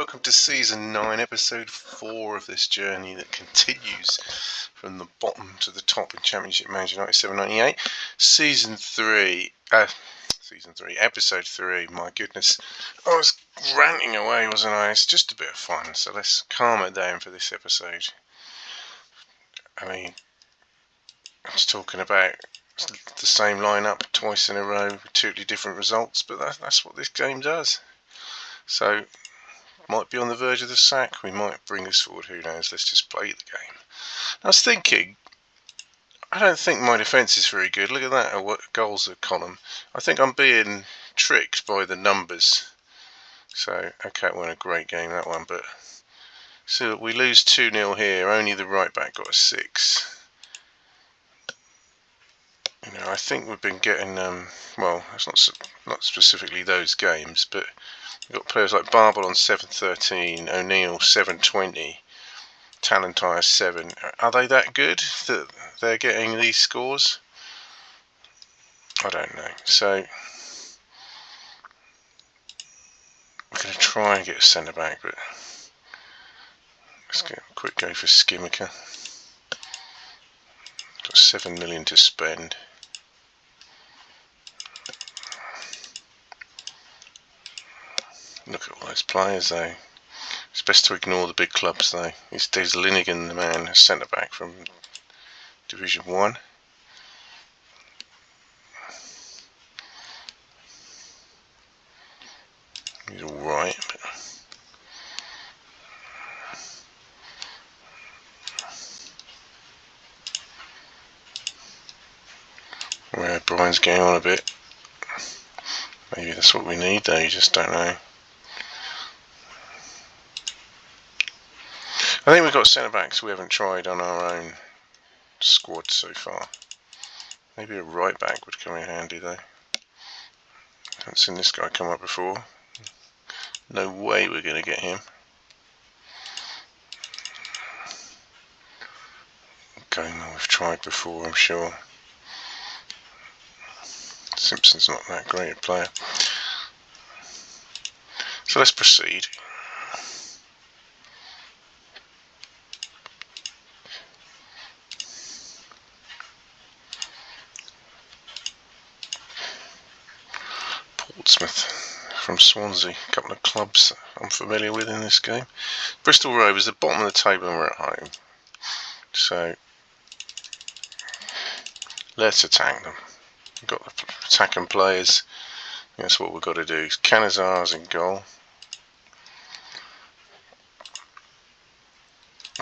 welcome to Season 9, Episode 4 of this journey that continues from the bottom to the top in Championship Man Utd 97-98. Season 3, Episode 3, my goodness. I was ranting away, wasn't I? It's just a bit of fun, so let's calm it down for this episode. I mean, I was talking about the same lineup twice in a row with totally different results, but that's what this game does. So, might be on the verge of the sack, we might bring this forward, who knows, let's just play the game. I was thinking, I don't think my defence is very good. Look at that, what goals column. I think I'm being tricked by the numbers. So, okay, it wasn't a great game, that one, but so we lose 2-0 here, only the right back got a 6. You know, I think we've been getting, well, it's not specifically those games, but we've got players like Barble on 7.13, O'Neill 7.20, Talentire 7. Are they that good that they're getting these scores? I don't know. So we're going to try and get a centre back, but let's get a quick go for Skimmiker. Got 7 million to spend. Look at all those players though. It's best to ignore the big clubs though. There's Linigan, the man, centre back from Division 1. He's alright, but where Brian's getting on a bit. Maybe that's what we need though, you just don't know. I think we've got centre backs we haven't tried on our own squad so far. Maybe a right back would come in handy though. Haven't seen this guy come up before. No way we're going to get him. Going that we've tried before, I'm sure. Simpson's not that great a player. So let's proceed. Portsmouth from Swansea, a couple of clubs I'm familiar with in this game. Bristol Rovers, the bottom of the table, and we're at home. So let's attack them. We've got the attacking players. That's what we've got to do. Canizar's in goal.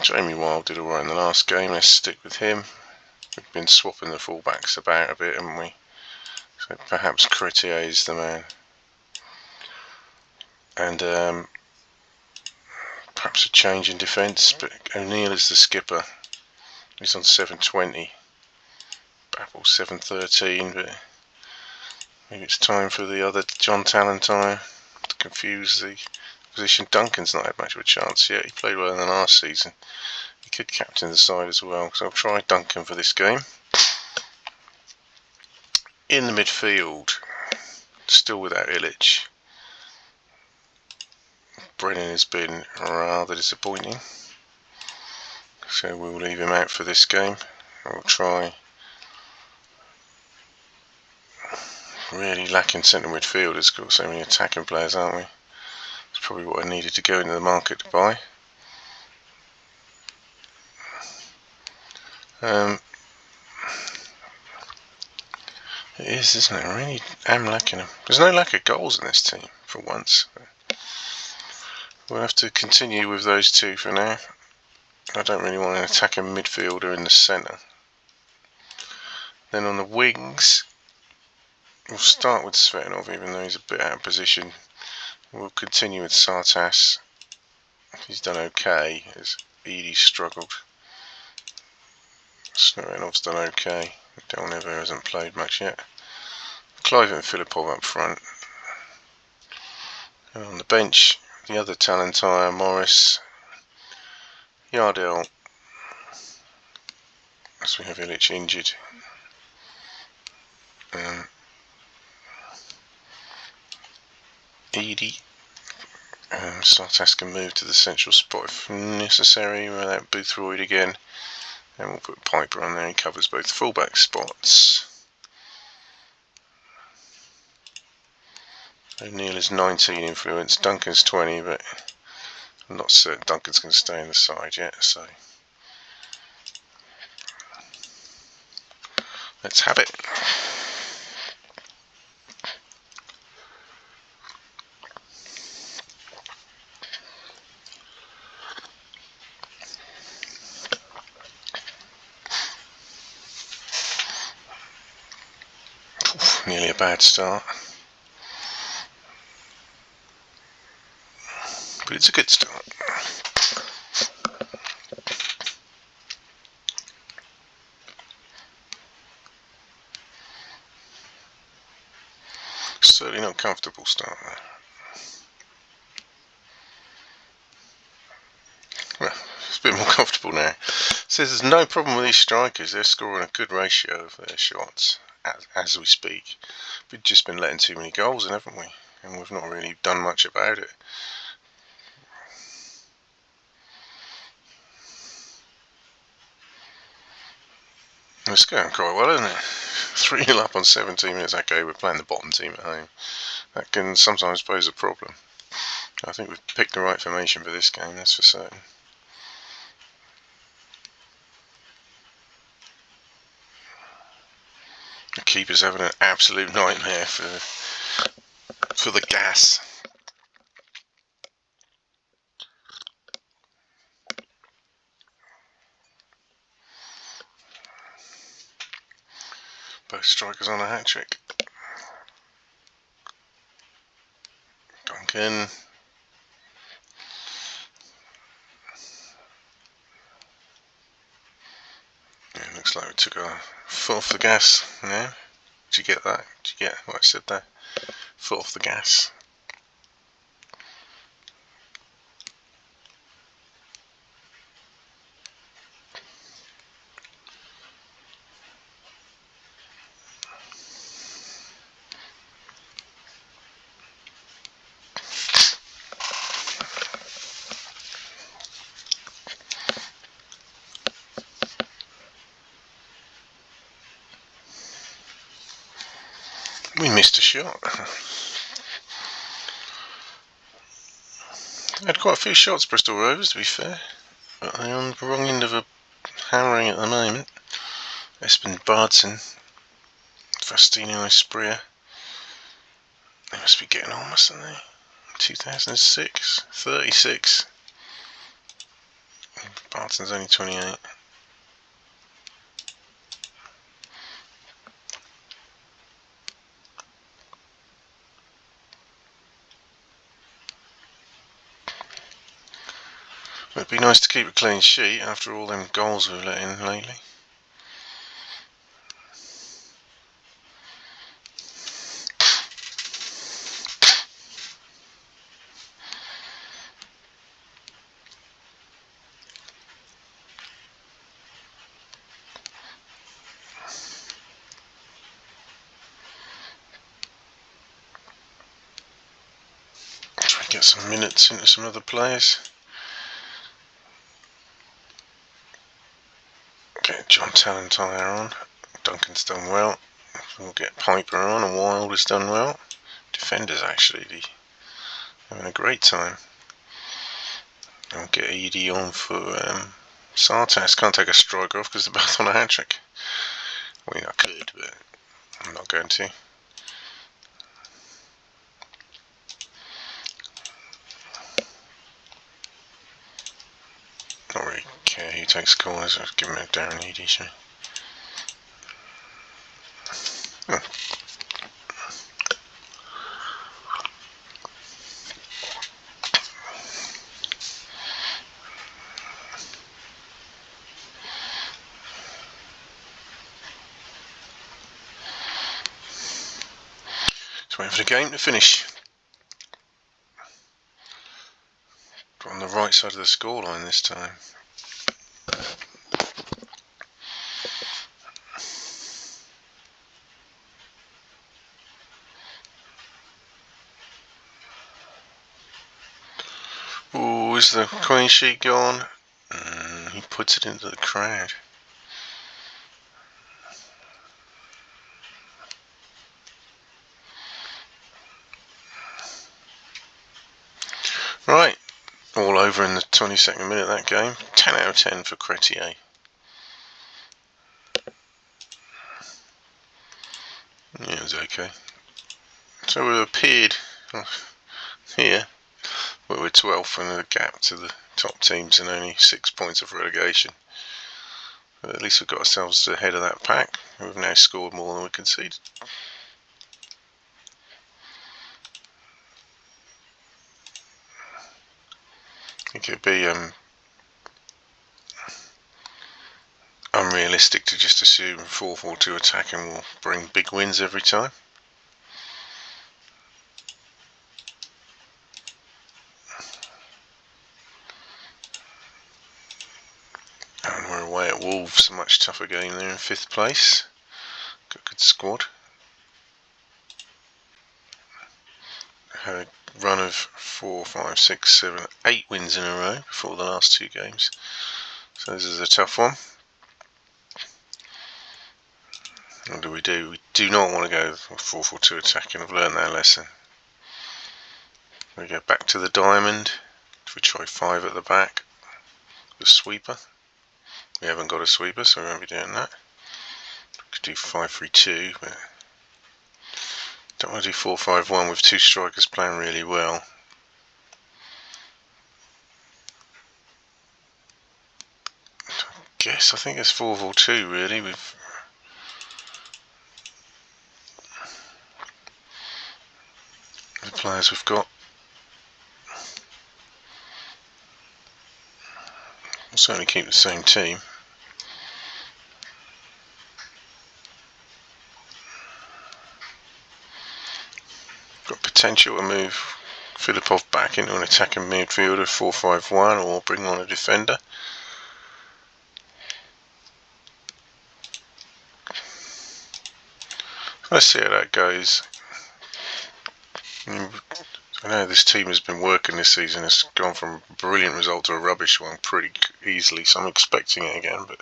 Jamie Wild did alright in the last game. Let's stick with him. We've been swapping the fullbacks about a bit, haven't we? So perhaps Cretier is the man. And perhaps a change in defence, but O'Neill is the skipper. He's on 7.20. Babble 7.13, but maybe it's time for the other John Talentire to confuse the position. Duncan's not had much of a chance yet. He played well in the last season. He could captain the side as well, so I'll try Duncan for this game. In the midfield, still without Illich. Brennan has been rather disappointing, so we'll leave him out for this game. We'll try. Really lacking centre midfielders, got so many attacking players, aren't we? It's probably what I needed to go into the market to buy. It is, isn't it? I really am lacking them. There's no lack of goals in this team, for once. We'll have to continue with those two for now. I don't really want an attacking midfielder in the centre. Then on the wings, we'll start with Svetanov, even though he's a bit out of position. We'll continue with Sartas. He's done okay, as Edie struggled. Svetanov's done okay. Delnevo hasn't played much yet. Clive and Filipov up front. And on the bench, the other Talentire, Morris, Yardell, as we have Illich injured. Edie Sartas can move to the central spot if necessary without Boothroyd again. And we'll put Piper on there, he covers both fullback spots. O'Neill is 19 influence, Duncan's 20, but I'm not certain Duncan's going to stay in the side yet, so let's have it. Nearly a bad start, but it's a good start. Certainly not a comfortable start there. Well, it's a bit more comfortable now. Says there's no problem with these strikers, they're scoring a good ratio of their shots as we speak. We've just been letting too many goals in, haven't we? And we've not really done much about it. It's going quite well, isn't it? 3-0 up on 17 minutes. Okay, we're playing the bottom team at home. That can sometimes pose a problem. I think we've picked the right formation for this game, that's for certain. The keeper's having an absolute nightmare for the gas. Both strikers on a hat-trick. Duncan. Yeah, looks like we took our foot off the gas now. Did you get that? Did you get what I said there? Foot off the gas. We missed a shot. Had quite a few shots, Bristol Rovers, to be fair. But they're on the wrong end of a hammering at the moment. Espen Bardson, Faustino Espria. They must be getting on, mustn't they? 2006, 36. Bardson's only 28. It'd be nice to keep a clean sheet after all them goals we've let in lately. Try and get some minutes into some other players. Get John Tallentire on. Duncan's done well. We'll get Piper on, and Wild has done well. Defenders actually having a great time. I'll get Edie on for Sartas. Can't take a striker off because they're both on a hat-trick. I mean, I could, but I'm not going to. Not really care who takes corners. I'll give him a Darren Edie show. Oh. Just waiting for the game to finish. We're on the right side of the scoreline this time. Oh, is the clean sheet gone? He puts it into the crowd. Right, all over in the 22nd minute of that game. 10 out of 10 for Cretier. Yeah, it was okay. So we appeared here, but we're 12th and the gap to the top teams and only 6 points of relegation. But at least we've got ourselves ahead of that pack. We've now scored more than we conceded. I think it'd be unrealistic to just assume 4-4-2 attacking will bring big wins every time. And we're away at Wolves, a much tougher game there in 5th place. Got a good squad. Had a run of 4, 5, 6, 7, 8 wins in a row before the last 2 games. So this is a tough one. What do? We do not want to go 4-4-2 attacking. I've learned that lesson. We go back to the diamond. We try 5 at the back. The sweeper. We haven't got a sweeper, so we won't be doing that. We could do 5-3-2, but don't want to do 4-5-1 with 2 strikers playing really well. I think it's 4-4-2 really, with the players we've got. We'll certainly keep the same team. Got potential to move Filipov back into an attacking midfielder, 4-5-1, or bring on a defender. Let's see how that goes. I know this team has been working this season. It's gone from a brilliant result to a rubbish one pretty easily, so I'm expecting it again. But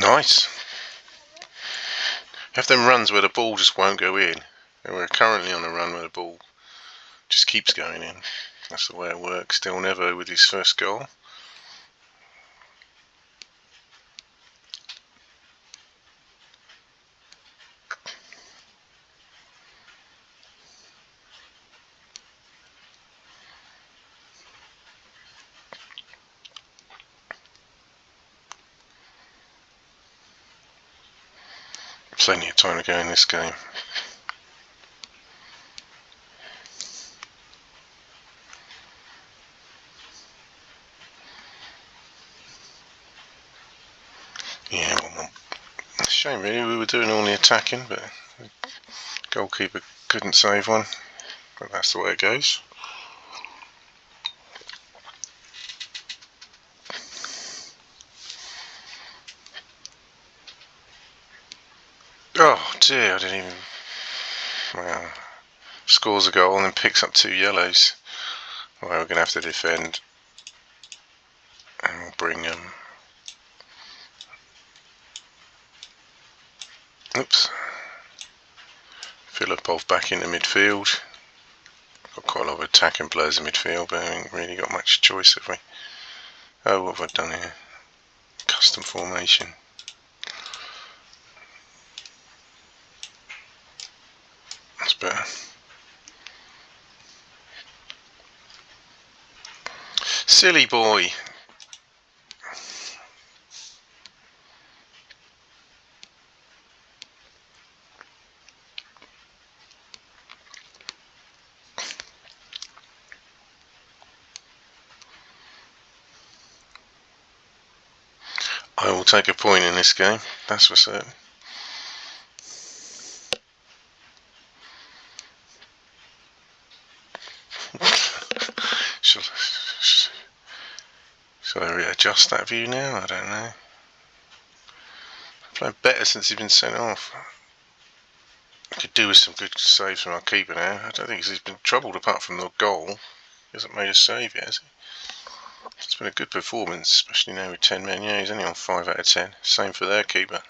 nice. Have them runs where the ball just won't go in. And we're currently on a run where the ball just keeps going in. That's the way it works. Del Nevo with his first goal. Plenty of time to go in this game. Yeah, well, shame really. We were doing all the attacking, but the goalkeeper couldn't save one. But that's the way it goes. Oh dear, I didn't even... Well, scores a goal and then picks up 2 yellows. Well, we're going to have to defend. And we'll bring Filipov back into midfield. Got quite a lot of attacking players in midfield, but I haven't really got much choice, have we? Oh, what have I done here? Custom formation. That's better. Silly boy. I will take a point in this game, that's for certain. So I readjust that view now? I don't know. Playing better since he's been sent off. Could do with some good saves from our keeper now. I don't think he's been troubled apart from the goal. He hasn't made a save yet, has he? It's been a good performance, especially now with 10 men. Yeah, he's only on 5 out of 10. Same for their keeper.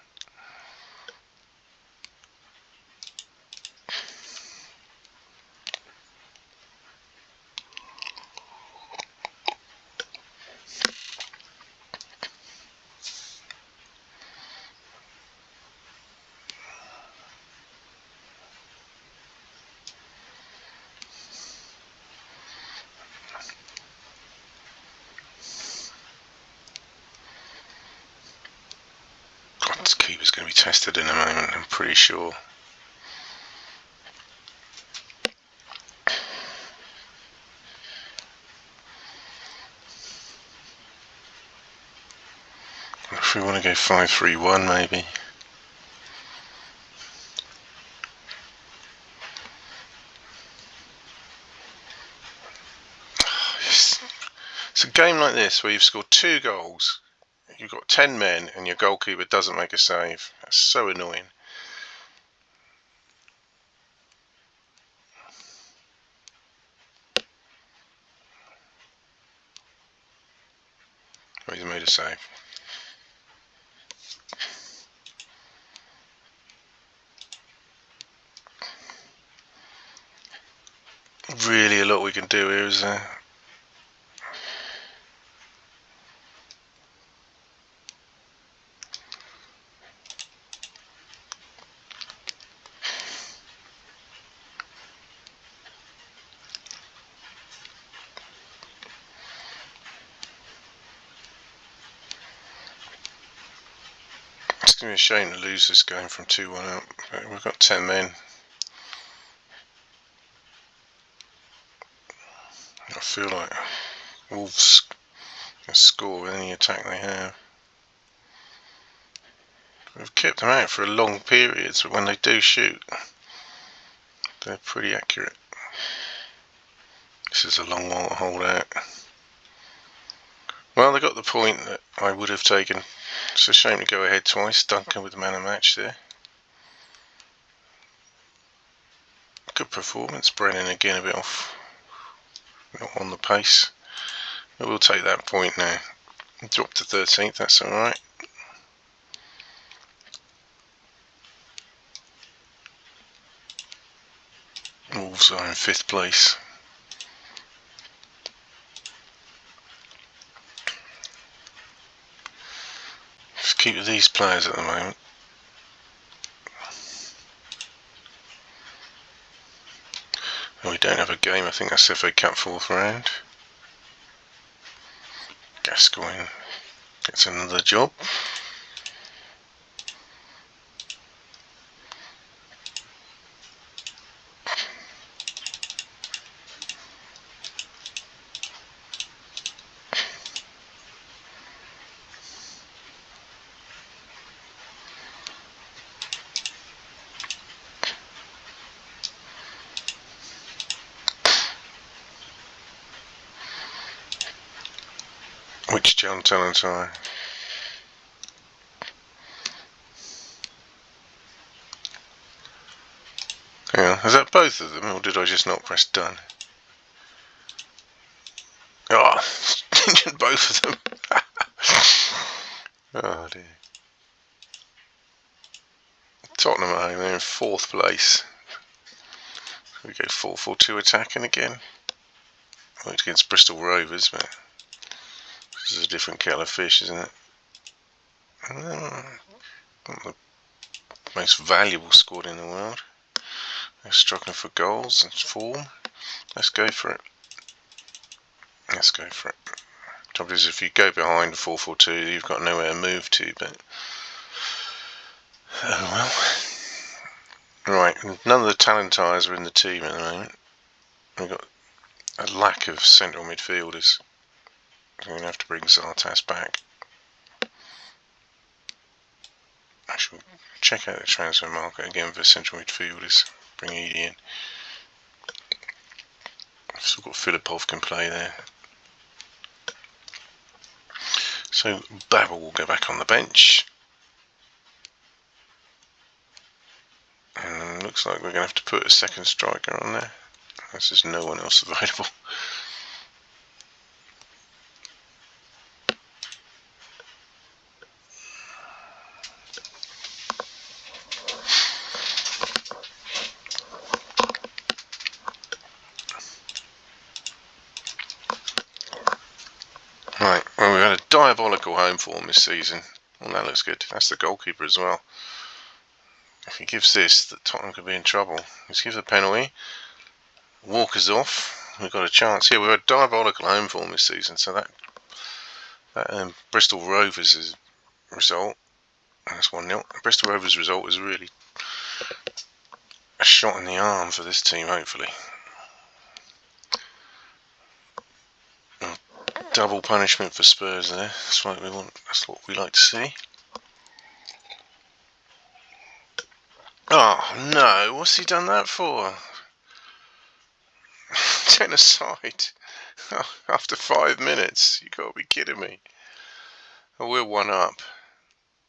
This keeper's going to be tested in a moment, I'm pretty sure. If we want to go 5-3-1 maybe. It's a game like this where you've scored 2 goals, you've got 10 men and your goalkeeper doesn't make a save. That's so annoying. Oh, he's made a save. Really a lot we can do here, is there? It's going to be a shame to lose this game from 2-1 up, but we've got 10 men. I feel like Wolves can score with any attack they have. We've kept them out for a long period, but when they do shoot, they're pretty accurate. This is a long while to hold out. Well, they got the point that I would have taken. It's a shame to go ahead twice. Duncan with the man of the match there. Good performance. Brennan again a bit off. Not on the pace. But we'll take that point now. Drop to 13th, that's alright. Wolves are in 5th place. Just keep with these players at the moment. Oh, we don't have a game, I think that's FA Cup 4th round. Gascoigne gets another job. Which John Talentine? Hang on, is that both of them, or did I just not press done? Oh, both of them. Oh dear. Tottenham at home, they're in 4th place. We go 4-4-2 attacking again. Well, it's against Bristol Rovers, but this is a different kettle of fish, isn't it? Not the most valuable squad in the world. They're struggling for goals and form. Let's go for it. Let's go for it. Trouble is, if you go behind 4-4-2, you've got nowhere to move to, but oh well. Right, none of the Talentires are in the team at the moment. We've got a lack of central midfielders. We're going to have to bring Zartas back. I shall check out the transfer market again for central midfielders. Bring Edie in. I've still got Filipov can play there. So Babel will go back on the bench. And looks like we're going to have to put a second striker on there. There's just no one else available. Right, well, we've had a diabolical home form this season. Well, that looks good. That's the goalkeeper as well. If he gives this, that Tottenham could be in trouble. Let's give the penalty. Walker's off. We've got a chance here. We've had diabolical home form this season, so that Bristol Rovers' result, that's 1-0. Bristol Rovers' result was really a shot in the arm for this team, hopefully. Double punishment for Spurs there. That's what we want. That's what we like to see. Oh no! What's he done that for? 10 aside. After 5 minutes. You gotta be kidding me. Oh, we're 1 up.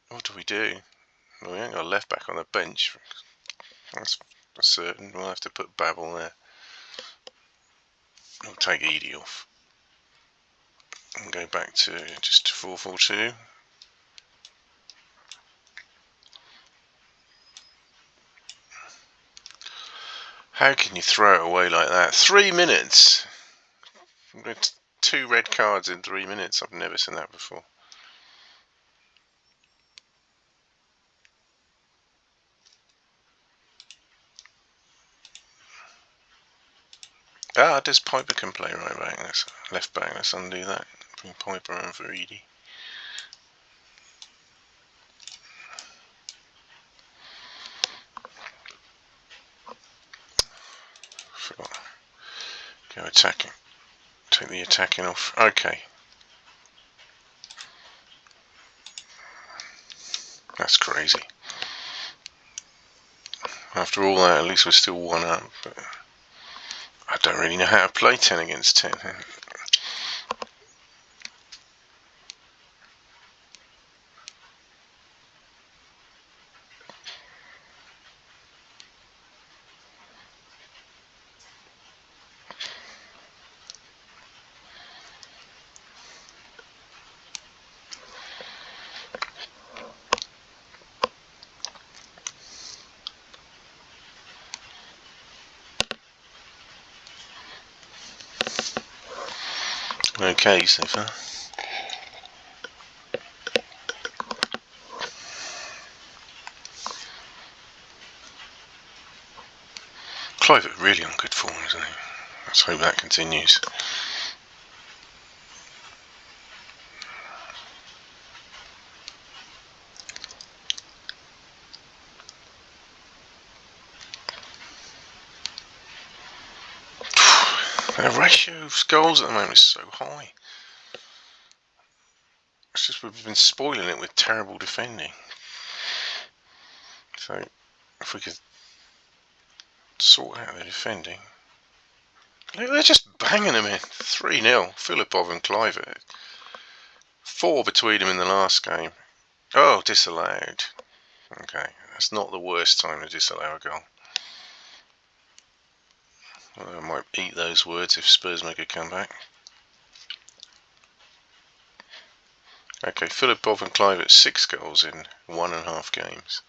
What do we do? Well, we ain't got a left back on the bench. That's certain. We'll have to put Babel there. We'll take Edie off. And go back to just 4-4-2. How can you throw it away like that? 3 minutes! 2 red cards in 3 minutes. I've never seen that before. Does Piper can play right back. That's left back. Let's undo that. Bring Piper in for Edie. Forgot. Go attacking. Take the attacking off. Okay. That's crazy. After all that, at least we're still 1 up. But I don't really know how to play 10 against 10. Okay, so far. Clive really on good form, isn't he? Let's hope that continues. The ratio of goals at the moment is so high. It's just we've been spoiling it with terrible defending. So if we could sort out the defending. They're just banging them in. 3-0. Filipov and Clive. 4 between them in the last game. Oh, disallowed. Okay, that's not the worst time to disallow a goal. Well, I might eat those words if Spurs make a comeback. Okay, Filipov and Clive at 6 goals in 1.5 games.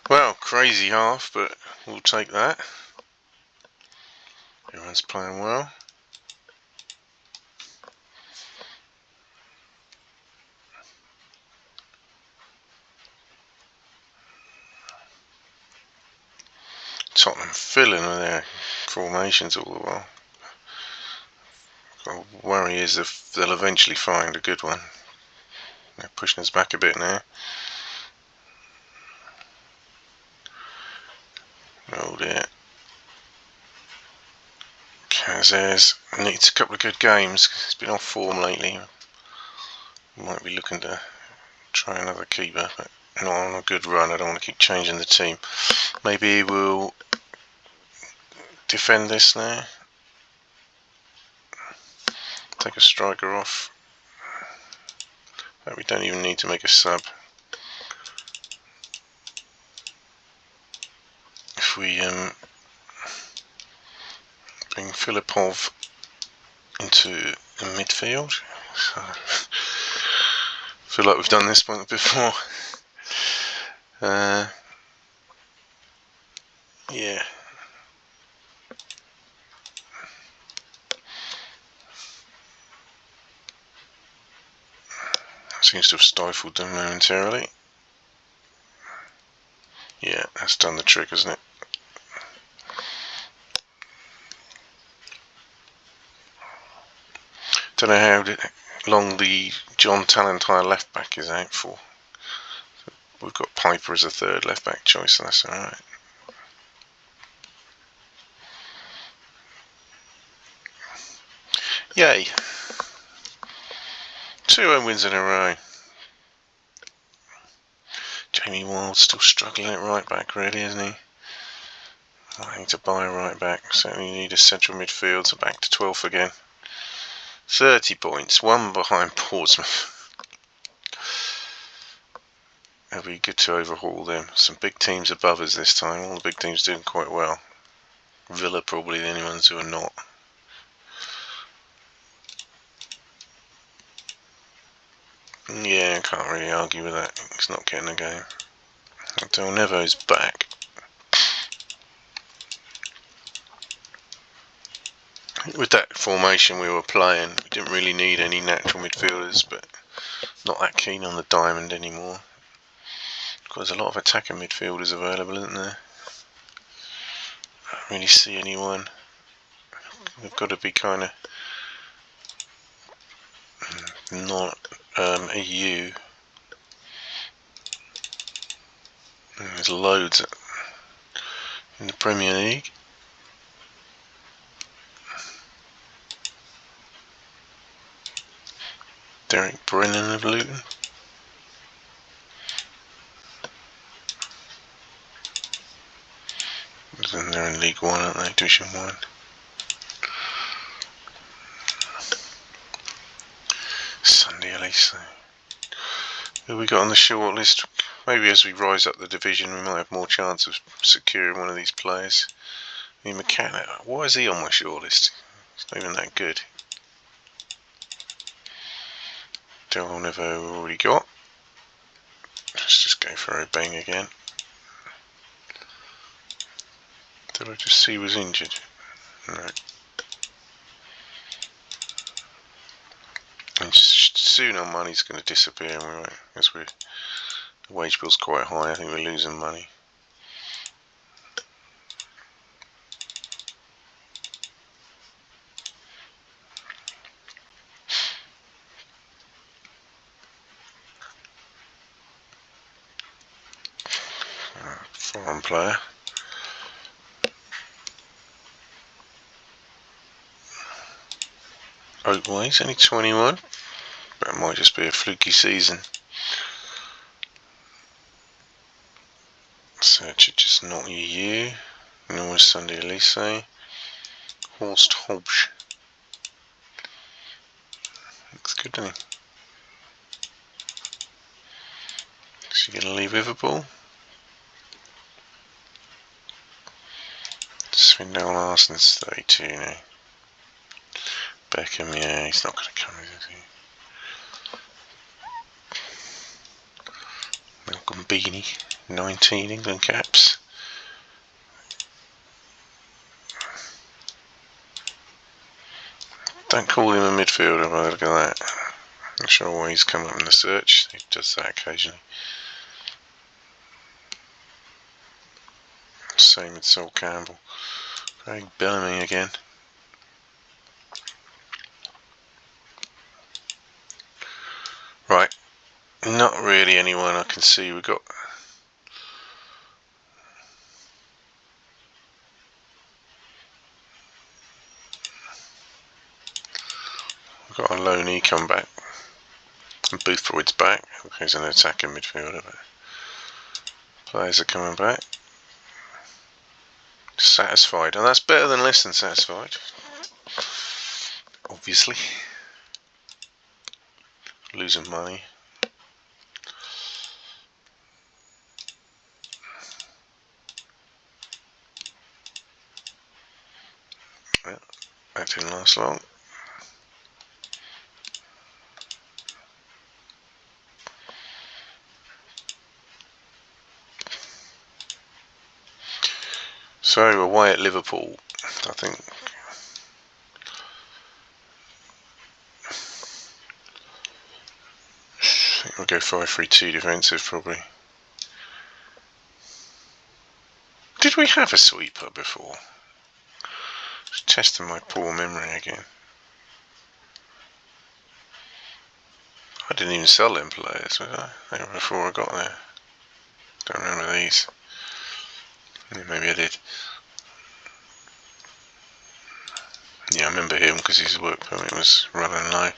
Well, crazy half, but we'll take that. Everyone's playing well. Tottenham filling with their formations all the while. The worry is if they'll eventually find a good one. They're pushing us back a bit now. Oh dear. Says needs a couple of good games. He's been off form lately. Might be looking to try another keeper, but not on a good run. I don't want to keep changing the team. Maybe we'll defend this now. Take a striker off. But we don't even need to make a sub. If we bring Filipov into the midfield. So, feel like we've done this one before. Yeah. Seems to have stifled them momentarily. Yeah, that's done the trick, hasn't it? Don't know how long the John Talentire left back is out for. We've got Piper as a third left back choice, and that's alright. Yay! 2 home wins in a row. Jamie Wild's still struggling at right back, really, isn't he? I need to buy a right back. Certainly need a central midfield, so back to 12th again. 30 points, 1 behind Portsmouth. It'll be good to overhaul them. Some big teams above us this time. All the big teams doing quite well. Villa probably the only ones who are not. Yeah, I can't really argue with that. He's not getting a game. Del Nevo's back. With that formation we were playing, we didn't really need any natural midfielders, but not that keen on the diamond anymore. Because there's a lot of attacking midfielders available, isn't there? I don't really see anyone. They've got to be kind of not EU. There's loads in the Premier League. Derek Brennan of Luton. And they're in League 1, aren't they? Division 1. Sunday Elise. Who we got on the short list? Maybe as we rise up the division we might have more chance of securing one of these players. I mean, McCann, why is he on my short list? He's not even that good. Del Nevo already got. Let's just go for a bang again. Did I just see he was injured? No. And soon our money's going to disappear, as the wage bill's quite high. I think we're losing money. Foreign player. Oakway's only 21, but it might just be a fluky season. Search it, just not EU. Nor is Sunday Elise. Horst Holsch. Looks good, doesn't he? Is he going to leave Liverpool? Swindell Larson's 32 now. Beckham, yeah, he's not going to come, is he? Malcolm Beanie, 19 England caps. Don't call him a midfielder, but look at that. Not sure why he's come up in the search. He does that occasionally. Same with Sol Campbell. Craig Bellamy again. Right, not really anyone I can see. We've got We've got a loanee come back. And Boothroyd's back. He's an attacking midfielder. But players are coming back. Satisfied. And that's better than less than satisfied. Obviously. Losing money. Well, that didn't last long. So away at Liverpool, I think we'll go 5-3-2 defensive probably. Did we have a sweeper before? Just testing my poor memory again. I didn't even sell them players, did I? They were before I got there. Don't remember these. Yeah, maybe I did. Yeah, I remember him because his work permit was running low.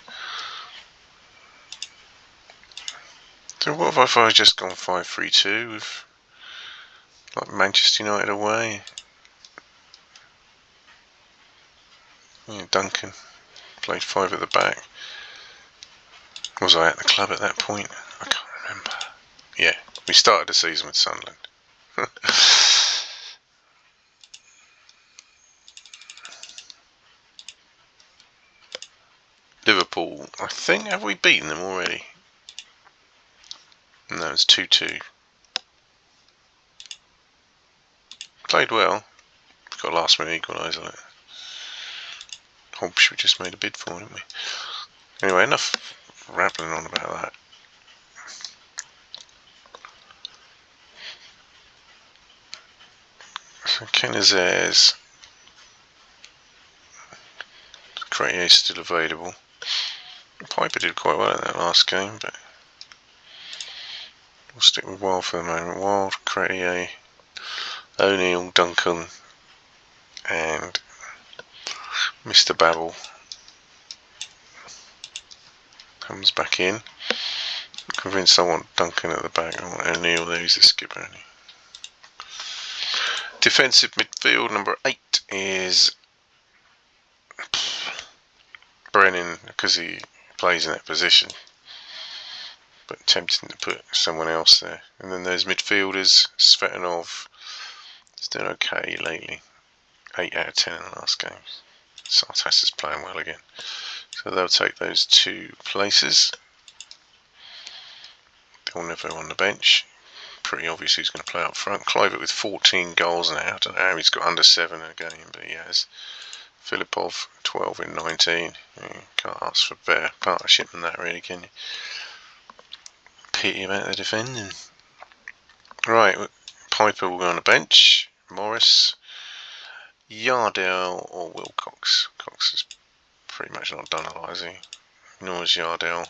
So what if I just gone 5-3-2 with like Manchester United away? Yeah, Duncan played 5 at the back. Was I at the club at that point? I can't remember. Yeah, we started the season with Sunderland. Liverpool, I think, have we beaten them already? No, it's 2-2. Played well. Got a last minute equaliser on it. Hobbs we just made a bid for, didn't we? Anyway, enough rambling on about that. So Kenazairs. Cretier is still available. Piper did quite well in that last game, but we'll stick with Wild for the moment. Wild, Cretier, O'Neill, Duncan, and Mr. Babel comes back in. I'm convinced I want Duncan at the back. I want O'Neill there, he's the skipper. Defensive midfield number 8 is Brennan, because he plays in that position, but tempting to put someone else there. And then there's midfielders. Svetanov is doing okay lately, 8 out of 10 in the last game. Sartas is playing well again, so they'll take those 2 places. Delnevo on the bench. Pretty obvious who's going to play up front. Clivett with 14 goals now. I don't know how he's got under 7 in a game, but he has. Filipov 12 in 19. You can't ask for better partnership than that, really, can you? Pity about the defending. Right, Piper will go on the bench. Morris, Yardell or Wilcox. Cox is pretty much not done a lot, is he? Nor is Yardell.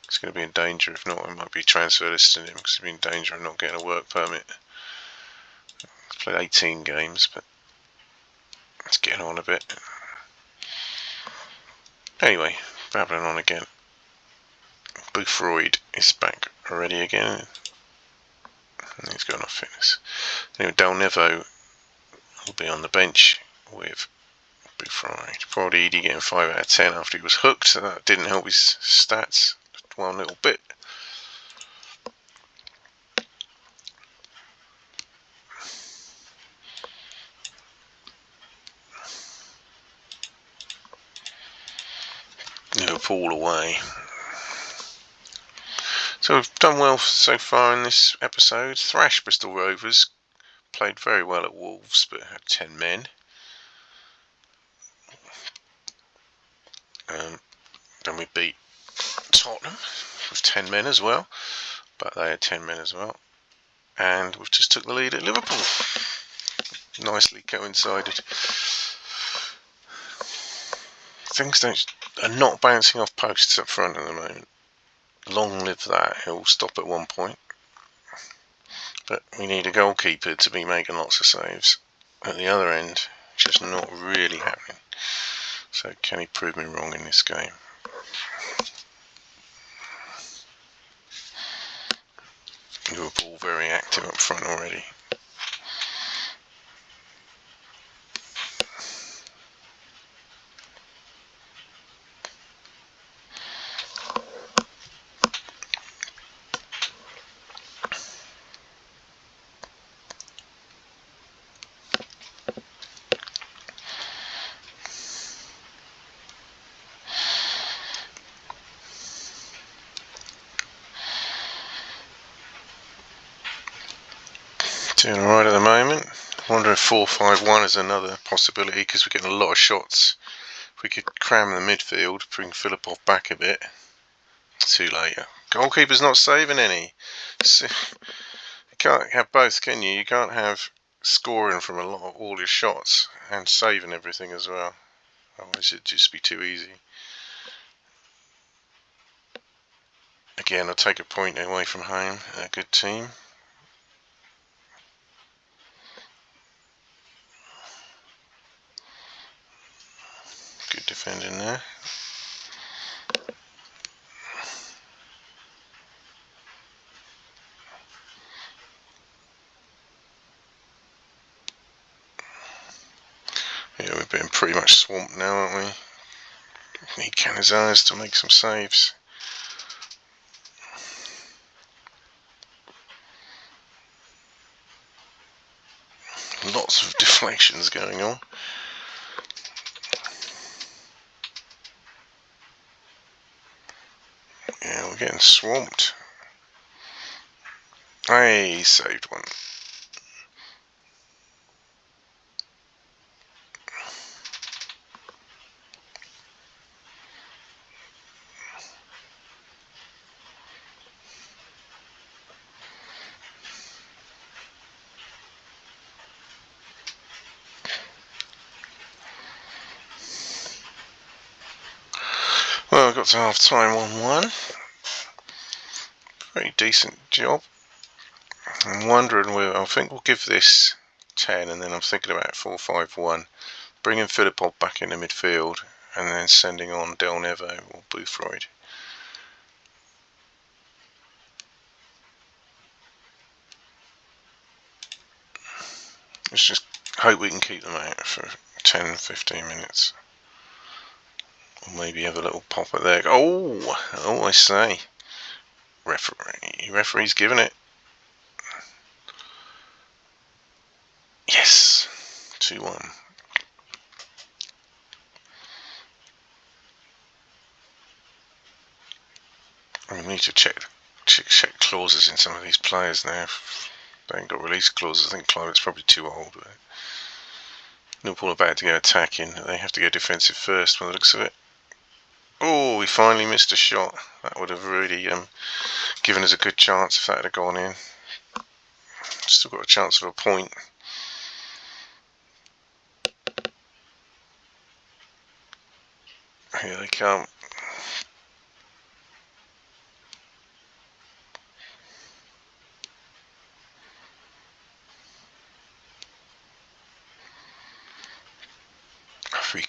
He's going to be in danger. If not, it might be transfer listing him because he'll be in danger of not getting a work permit. He's played 18 games, but it's getting on a bit. Anyway, babbling on again. Boothroyd is back already again. And he's got enough fitness. Anyway, Delnevo will be on the bench with Boothroyd. Poor Edie getting 5 out of 10 after he was hooked, so that didn't help his stats one little bit. Liverpool away. So we've done well so far in this episode. Thrashed Bristol Rovers. Played very well at Wolves, but had 10 men. Then we beat Tottenham with 10 men as well, but they had 10 men as well. And we've just took the lead at Liverpool. Nicely coincided. Things are not bouncing off posts up front at the moment. Long live that. It will stop at one point. But we need a goalkeeper to be making lots of saves. At the other end, just not really happening. So can he prove me wrong in this game? Liverpool very active up front already. Doing alright at the moment. I wonder if 4-5-1 is another possibility because we're getting a lot of shots. If we could cram the midfield, bring Filipov back a bit. Too late. Goalkeeper's not saving any. So, you can't have both, can you? You can't have scoring from a lot of all your shots and saving everything as well. Otherwise it'd just be too easy. Again, I'll take a point away from home. A good team. Good defending there. Yeah, we're being pretty much swamped now, aren't we? Need Canizares to make some saves. Lots of deflections going on. Yeah, we're getting swamped. Hey, saved one. Well, I got to half time 1-1. Pretty decent job. I'm wondering I think we'll give this 10 and then I'm thinking about 4-5-1. Bringing Filipov back in the midfield and then sending on Del Nevo or Boothroyd. Let's just hope we can keep them out for 10-15 minutes. Or maybe have a little pop at there. Oh, I say. Referee's giving it. Yes, 2-1. We need to check clauses in some of these players now. They ain't got release clauses. I think Clive's probably too old. But Liverpool are about to go attacking. They have to go defensive first by the looks of it. Oh, we finally missed a shot. That would have really given us a good chance if that had gone in. Still got a chance of a point. Here they come.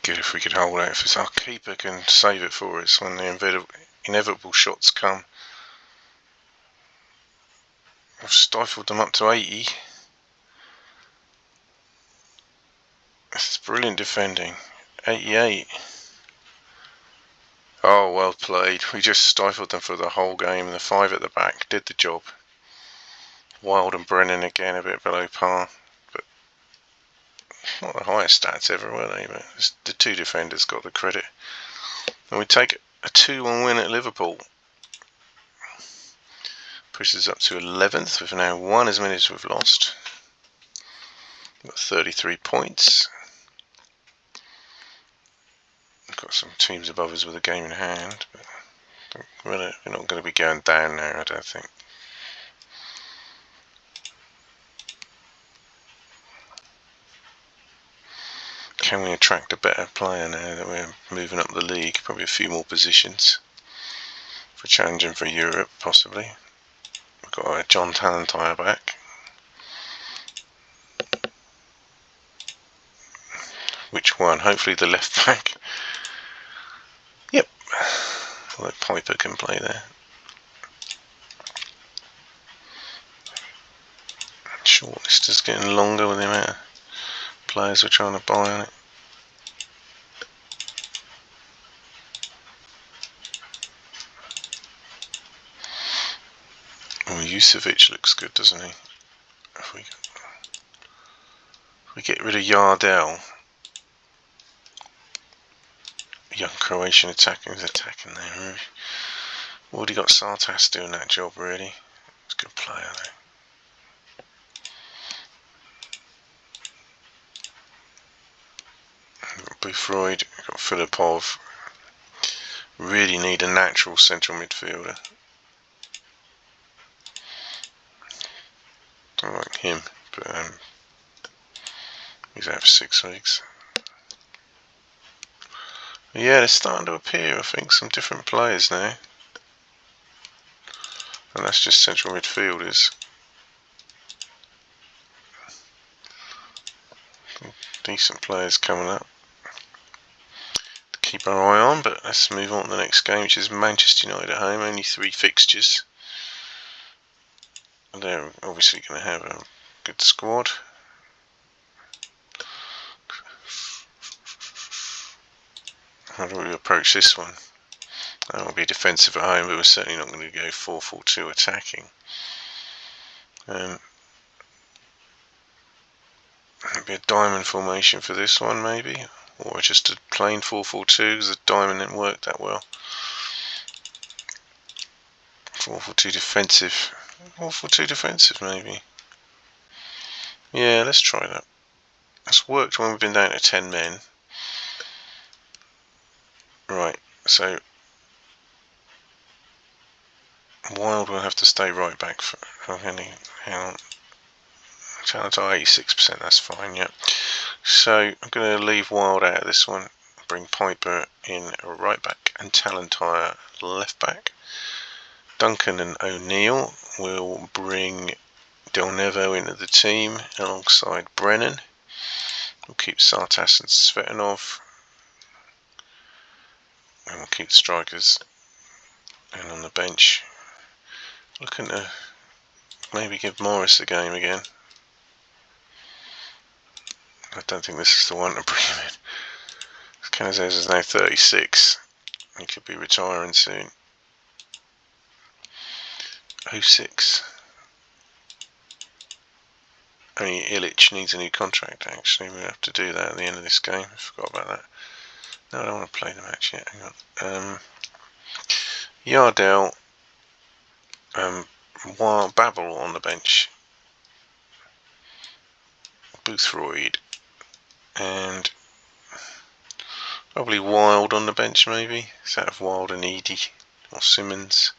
If we could hold out, if our keeper can save it for us when the inevitable shots come. I've stifled them up to 80. This is brilliant defending. 88. Oh, well played. We just stifled them for the whole game. The 5 at the back did the job. Wild and Brennan again a bit below par. But not the highest stats ever, were they? But the 2 defenders got the credit. And we take a 2-1 win at Liverpool. Pushes up to 11th. We've now won as many as we've lost. We've got 33 points. We've got some teams above us with a game in hand. But we're not going to be going down now, I don't think. Can we attract a better player now that we're moving up the league? Probably a few more positions for challenging for Europe, possibly. We've got a John Tallentire back. Which one? Hopefully the left back. Yep. Although Piper can play there. Shortlist is getting longer with the amount of players we're trying to buy on it. Oh, Jusevic looks good, doesn't he? If we get rid of Yardell, young Croatian attacking there. Really. Already got Sartas doing that job already. He's a good player though. Boothroyd, got Filipov. Really need a natural central midfielder. Don't like him, but he's out for 6 weeks. Yeah, they're starting to appear, I think, some different players now. And that's just central midfielders. Decent players coming up to keep our eye on, but let's move on to the next game, which is Manchester United at home. Only 3 fixtures. And they're obviously going to have a good squad. How do we approach this one? That will be defensive at home, but we're certainly not going to go 4-4-2 attacking. It'd be a diamond formation for this one, maybe, or just a plain 4-4-2 because the diamond didn't work that well. 4-4-2 defensive. 4-4-2 defensive, maybe. Yeah, let's try that. It's worked when we've been down to 10 men. Right, so Wild will have to stay right back for hang on. Talent at 86%, that's fine, yeah. So I'm going to leave Wild out of this one. Bring Piper in right back and Talentire left back. Duncan and O'Neill will bring Del Nevo into the team alongside Brennan. We'll keep Sartas and Svetanov. And we'll keep the strikers and on the bench. Looking to maybe give Morris a game again. I don't think this is the one to bring him in. Canizes is now 36. He could be retiring soon. 06. Only Illich needs a new contract, actually. We'll have to do that at the end of this game. I forgot about that. No, I don't want to play the match yet. Hang on. Yardell. Babel on the bench. Boothroyd. And probably Wild on the bench, maybe. Is that of Wild and Edie or Simmons?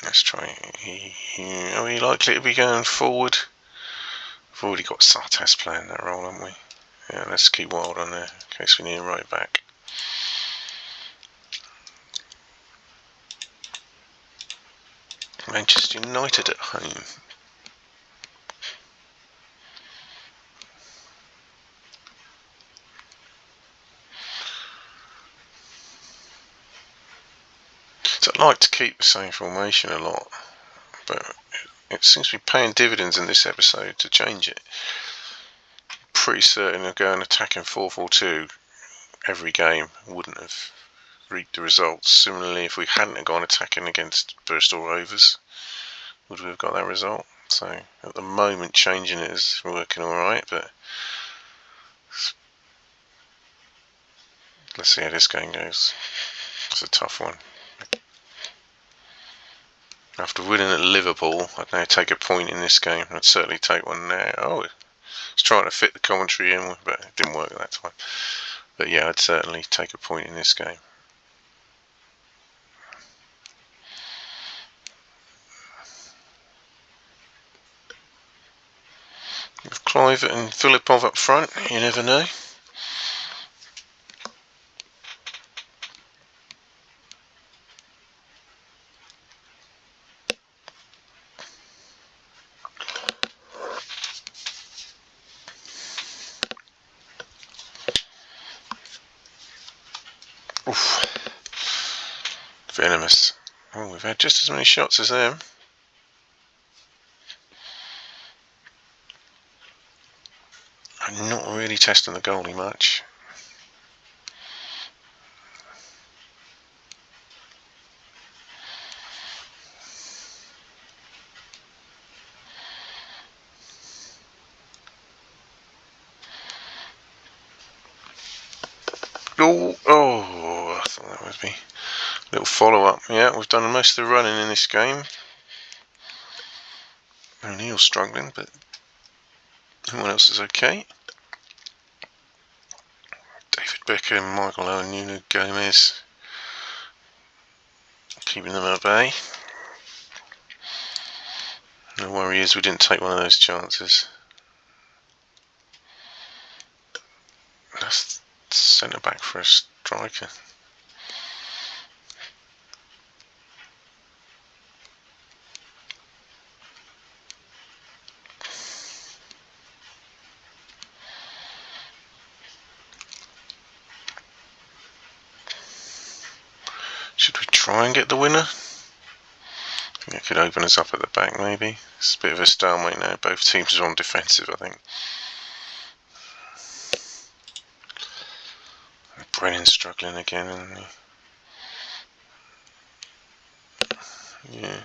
Let's try. Are we likely to be going forward? We've already got Sartas playing that role, haven't we? Yeah, let's keep Wild on there in case we need him right back. Manchester United at home. So I'd like to keep the same formation a lot, but it seems to be paying dividends in this episode to change it. Pretty certain of going attacking 4-4-2 every game wouldn't have reaped the results. Similarly, if we hadn't gone attacking against Bristol Rovers, would we have got that result? So at the moment, changing it is working alright, but let's see how this game goes. It's a tough one. After winning at Liverpool, I'd now take a point in this game. I'd certainly take one now. Oh, I was trying to fit the commentary in, but it didn't work that time. But yeah, I'd certainly take a point in this game. With Clive and Filipov up front, you never know. Oof. Venomous. Oh, we've had just as many shots as them. I'm not really testing the goalie much. Oh, I thought that would be a little follow-up. Yeah, we've done most of the running in this game. O'Neill's struggling, but everyone else is okay. David Beckham, Michael Owen, Nuno Gomez, keeping them at bay. The worry is we didn't take one of those chances. That's centre back for a striker. Should we try and get the winner? I think it could open us up at the back maybe. It's a bit of a stalemate now. Both teams are on defensive, I think. Brennan's struggling again, isn't he? Yeah.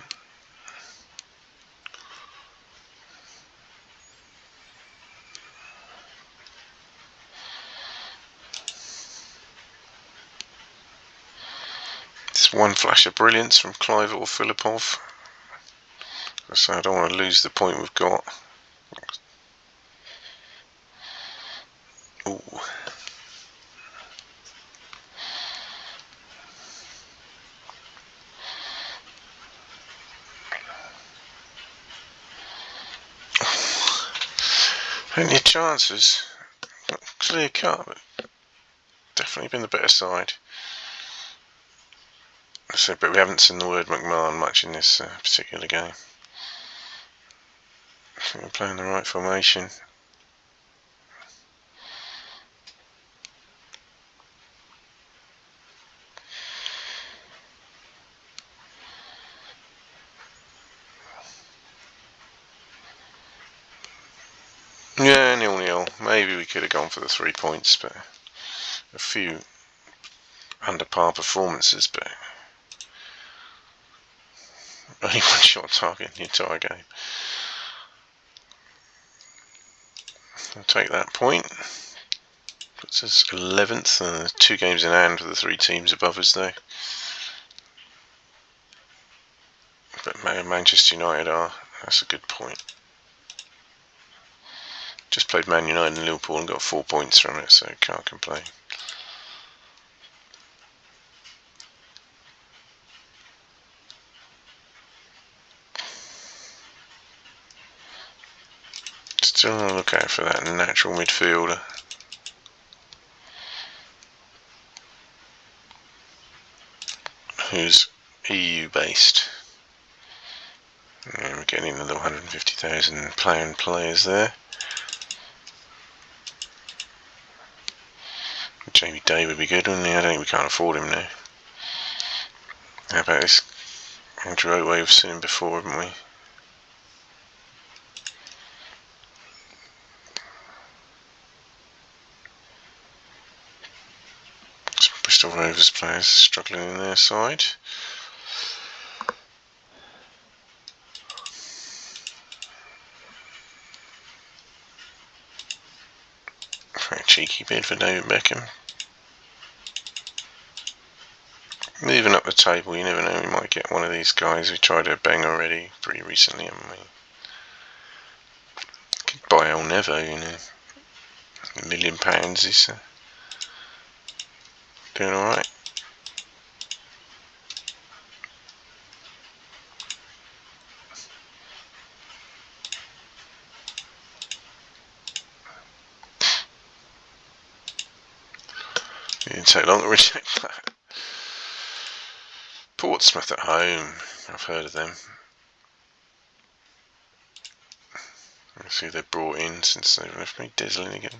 This one flash of brilliance from Clive or Filipov. So I don't want to lose the point we've got. Ooh. Plenty of chances. Not clear cut, but definitely been the better side. So, but we haven't seen the word McMahon much in this particular game. I think we're playing the right formation. Yeah, 0-0. Maybe we could have gone for the 3 points, but a few under par performances, but only one shot on target in the entire game. We'll take that point. Puts us 11th, and 2 games in hand for the 3 teams above us though. But Manchester United are. That's a good point. Just played Man United and Liverpool and got 4 points from it, so can't complain. Still on the lookout for that natural midfielder. Who's EU based. And we're getting another 150,000 players there. Jamie Day would be good, wouldn't he? I don't think we can't afford him now. How about this? Andrew Otway, we've seen him before, haven't we? Some Bristol Rovers players struggling in their side. Very cheeky bid for David Beckham. Moving up the table, you never know, we might get one of these guys. We tried a bang already pretty recently, haven't we? Could buy El Nevo, you know. £1 million is doing alright. It didn't take long to reject that. Portsmouth at home. I've heard of them. Let's see who they've brought in since they've left me. Dizzling again.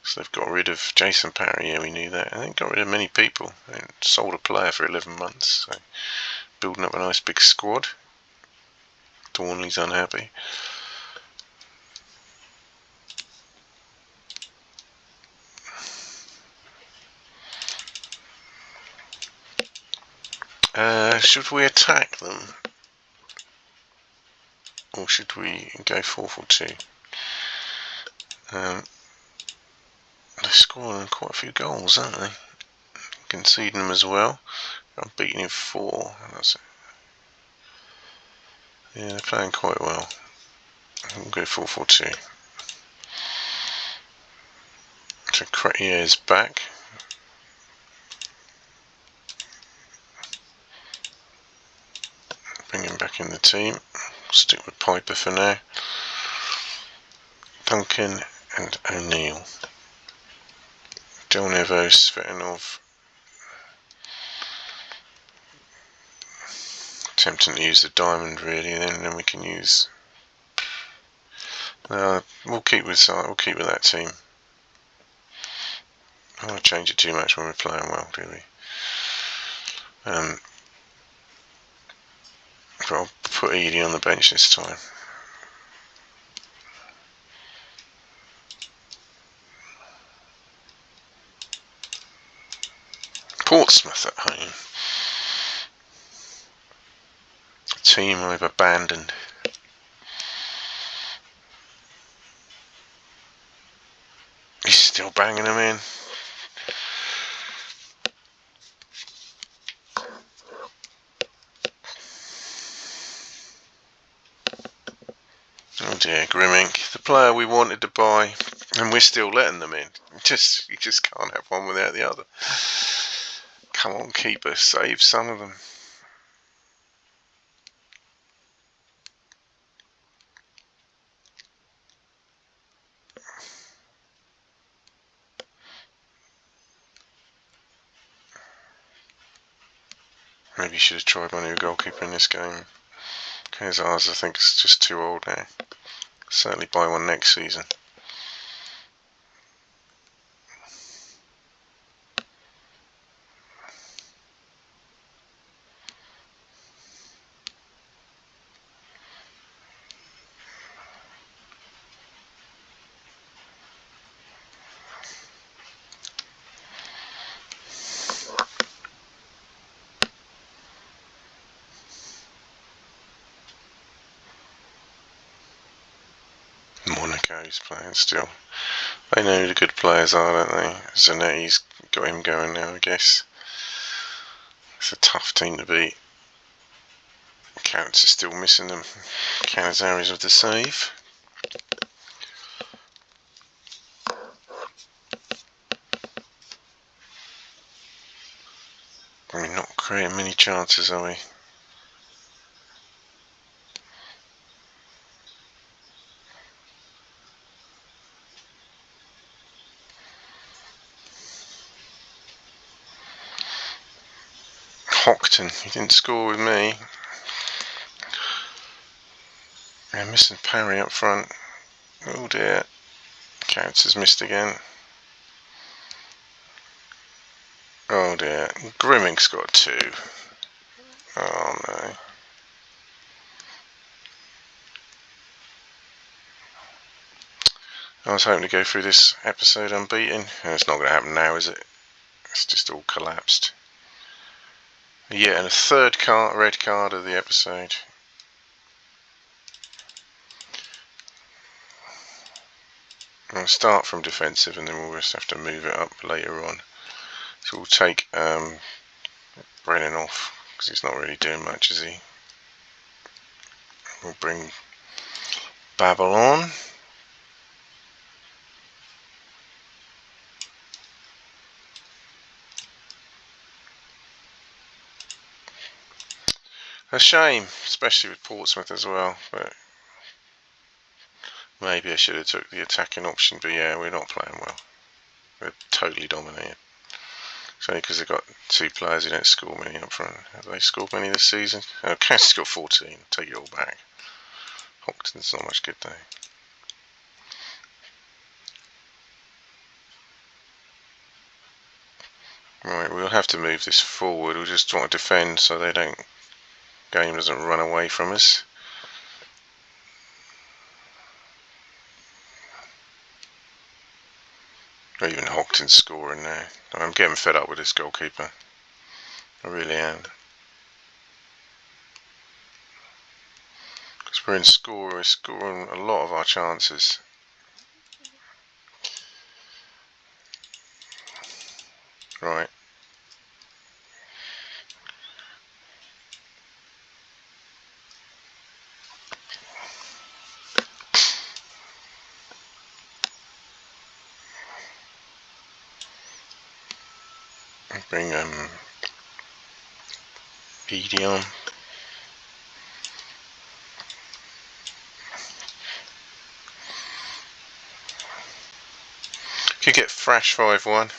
So they've got rid of Jason Parry, yeah, we knew that. And they got rid of many people. They sold a player for 11 months. So building up a nice big squad. Thornley's unhappy. Should we attack them? Or should we go 4-4-2? They're scoring quite a few goals, aren't they? Conceding them as well. I'm beating in 4. That's it. Yeah, they're playing quite well. We'll go 4-4-2. So Cretier's back. Bring him back in the team. Stick with Piper for now. Duncan and O'Neill. Del Nevo, Svetanov. Tempting to use the diamond really, then we can use. We'll keep with that team. I don't want to change it too much when we're playing well, do we? But I'll put Edie on the bench this time. Portsmouth at home. A team I've abandoned. He's still banging them in. Oh dear, Grimmink, the player we wanted to buy, and we're still letting them in. You just can't have one without the other. Come on, keeper, save some of them. Maybe you should have tried my new goalkeeper in this game. Kazars, I think, is just too old now. Certainly buy one next season. Monaco's playing still. They know who the good players are, don't they? Zanetti's got him going now, I guess. It's a tough team to beat. Counts are still missing them. Canizares with the save. We're not creating many chances, are we? Hockton, he didn't score with me. They're missing Parry up front. Oh dear. Counts has missed again. Oh dear. Grimmink's got 2. Oh no. I was hoping to go through this episode unbeaten. It's not going to happen now, is it? It's just all collapsed. Yeah, and a third red card of the episode. We'll start from defensive and then we'll just have to move it up later on. So we'll take Brennan off because he's not really doing much, is he? We'll bring Babel on. A shame, especially with Portsmouth as well, but maybe I should have took the attacking option, but yeah, we're not playing well. We're totally dominated. It's only because they've got 2 players who don't score many up front. Have they scored many this season? Oh, Cass got 14. Take it all back. Hockton's not much good though. Right, we'll have to move this forward. We'll just want to defend so game doesn't run away from us. Or even Houghton scoring now. I'm getting fed up with this goalkeeper. I really am. Because we're scoring a lot of our chances. Right. Bring PD on. Could get Thrash 5-1.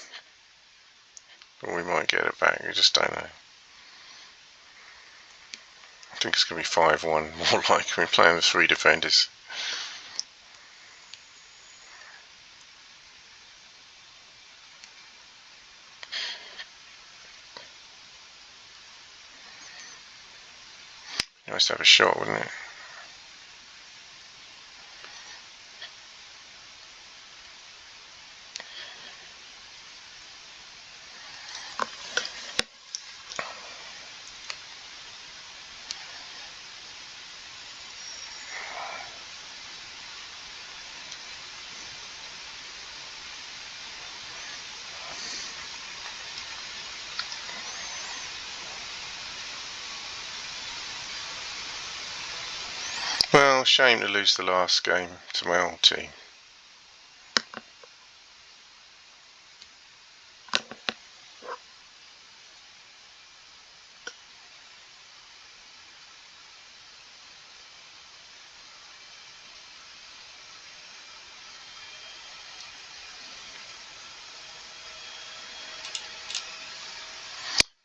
But we might get it back, we just don't know. I think it's going to be 5-1, more like we're playing with 3 defenders. Nice to have a shot, wouldn't it? Well, shame to lose the last game to my old team.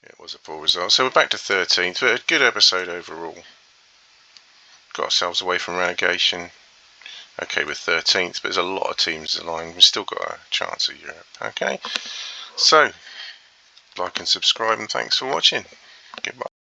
It was a poor result. So we're back to 13th, but a good episode overall. Got ourselves away from relegation. Okay, we're 13th, but there's a lot of teams aligned. We've still got a chance of Europe. Okay, so like and subscribe, and thanks for watching. Goodbye.